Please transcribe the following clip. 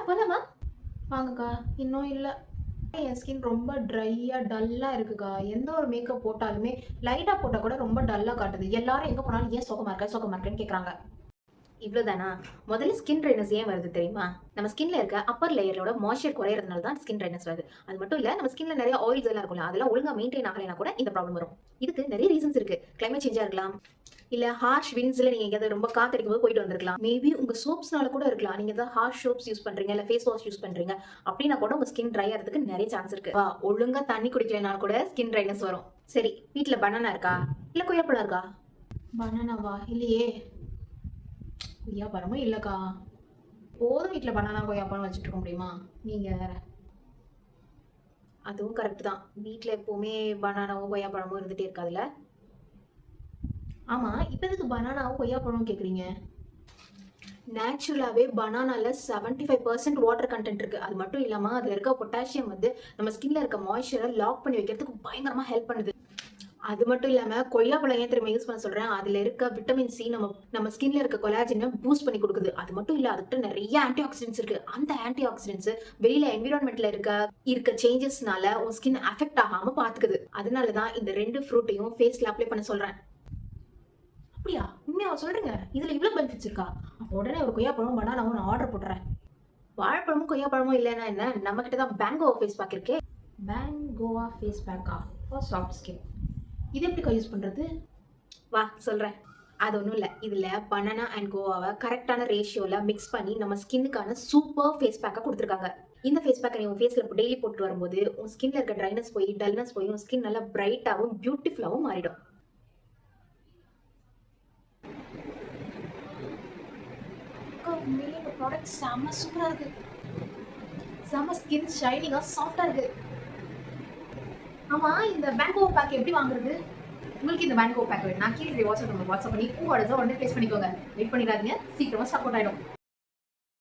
போலாமா? வாங்கக்கா. இன்னும் இல்ல. என் ஸ்கின் ரொம்ப ட்ரையா, டல்லா இருக்குக்கா. எந்த ஒரு மேக்கப் போட்டாலுமே, லைட்டா போட்டா கூட ரொம்ப டல்லா காட்டுது. எல்லாரும் எங்க போனாலும் ஏன் சோகமா இருக்க, சோகமா இருக்கன்னு கேக்குறாங்க. இவ்வளவுதானா? முதல்ல ஸ்கின் ட்ரைனஸ் ஏன் வருது தெரியுமா? நம்ம ஸ்கின்ல இருக்க அப்பர் லேயரோட மாய்ஸ்சர் குறையறதுனால தான் ஸ்கின் ட்ரைனஸ் வருது. அது மட்டும் இல்ல, நம்ம ஸ்கின்ல நிறைய ஆயில்ஸ் எல்லாம் இருக்கும்ல, அதெல்லாம் ஒழுங்கா மெயின்டைன் ஆகலைனா கூட இந்த ப்ராப்ளம் வரும். இதுக்கு நிறைய ரீசன்ஸ் இருக்கு. கிளைமேட் சேஞ்சா இருக்கலாம். இல்ல ஹார்ஷ் விண்ட்ஸ்ல நீங்க எங்கேயாவது ரொம்ப காத்தடிக்கும் போது போயிட்டு வந்திருக்கலாம். மேபி உங்க சோப்ஸ்னால கூட இருக்கலாம். நீங்க ஏதாவது ஹார்ஷ் சோப்ஸ் யூஸ் பண்றீங்க, இல்ல ஃபேஸ் வாஷ் யூஸ் பண்றீங்க அப்படின்னா கூட உங்க ஸ்கின் ட்ரை ஆகிறதுக்கு நிறைய சான்ஸ் இருக்கு. ஒழுங்கா தண்ணி குடிக்கலனா கூட ஸ்கின் ட்ரைனஸ் வரும். சரி, வீட்ல பனானா இருக்கா? இல்ல கொய்யாப்பழம் இருக்கா? பனானாவா? இல்லையே. கொய்யாப்பழமும் இல்லக்கா. போதும் வீட்ல பனானா கொய்யாப்பழம் வச்சுட்டு இருக்க முடியுமா? நீங்க வேற. அதுவும் கரெக்ட் தான். வீட்ல எப்பவுமே பனானாவும் கொய்யாப்பழமும் இருந்துட்டே இருக்காதுல்ல. ஆமா, இப்ப எதுக்கு பனானாவும் கொய்யாப்பழமும் கேக்குறீங்க? நேச்சுரலாவே பனானால 75% வாட்டர் கண்டென்ட் இருக்கு. அது மட்டும் இல்லாம அதுல இருக்க பொட்டாசியம் வந்து நம்ம ஸ்கின்ல இருக்க மாய்ஸ்சரை லாக் பண்ணி வைக்கிறதுக்கு பயங்கரமா ஹெல்ப் பண்ணுது. அது மட்டும் இல்லாம கொய்யாப்பழம் ஏன் தெரியுமா யூஸ் பண்ண சொல்றேன்? அதுல இருக்க விட்டமின் சி நம்ம நம்ம ஸ்கின்ல இருக்க கொலாஜனை பூஸ்ட் பண்ணி கொடுக்குது. அது மட்டும் இல்ல, அதுக்கிட்ட நிறைய ஆன்டி ஆக்சிடென்ட்ஸ் இருக்கு. அந்த ஆன்டி ஆக்சிடென்ட்ஸ் வெளியில என்விரான்மெண்ட்ல இருக்க சேஞ்சஸ்னால உன் ஸ்கின் அஃபெக்ட் ஆகாம பாத்துக்குது. அதனாலதான் இந்த 2 ஃப்ரூட்டையும் ஃபேஸ்ல அப்ளை பண்ண சொல்றேன். அப்படியா? உண்மையாவா சொல்றீங்க? இதுல இவ்வளவு பெனிஃபிட்ஸ் இருக்கா? அப்ப உடனே ஒரு கொய்யாப்பழம் பனானாவும் நான் ஆர்டர் போட்டுறேன். வாழைப்பழமும் கொய்யாப்பழமும் இல்லைன்னா என்ன? நம்ம கிட்ட தான் பேங்கோவா ஃபேஸ் பேக் இருக்கே. பேங்கோவா ஃபேஸ் பேக்கா ஃபார் சாஃப்ட் ஸ்கின். இது எப்படிக்கா யூஸ் பண்றது? வா சொல்றேன். அது ஒன்றும் இல்லை. இதில் பனானா அண்ட் கோவாவை கரெக்டான ரேஷியோவில் மிக்ஸ் பண்ணி நம்ம ஸ்கின்னுக்கான சூப்பர் ஃபேஸ் பேக்கை கொடுத்துருக்காங்க. இந்த ஃபேஸ் பேக்கை நீ உன் ஃபேஸில் டெய்லி போட்டு வரும்போது உன் ஸ்கின்ல இருக்க ட்ரைனஸ் போய் டல்னஸ் போய் உன் ஸ்கின் நல்லா பிரைட்டாகவும் பியூட்டிஃபுல்லாகவும் மாறிடும். உண்மையிலே இந்த ப்ராடக்ட் செம்ம சூப்பராக இருக்கு. செம்ம ஸ்கின் ஷைனிங்காக சாஃப்டாக இருக்கு. ஆமாம், இந்த பேங்கோ பேக் எப்படி வாங்குறது? உங்களுக்கு இந்த பேங்கோ பேக் வேணும், நான் கீழே வாட்ஸ்அப் நம்பர் வாட்ஸ்அப் பண்ணி உங்களோட உடனே ப்ளேஸ் பண்ணிக்கோங்க. வெயிட் பண்ணிடாதீங்க, சீக்கிரமாக சப்போர்ட் ஆகிடும்.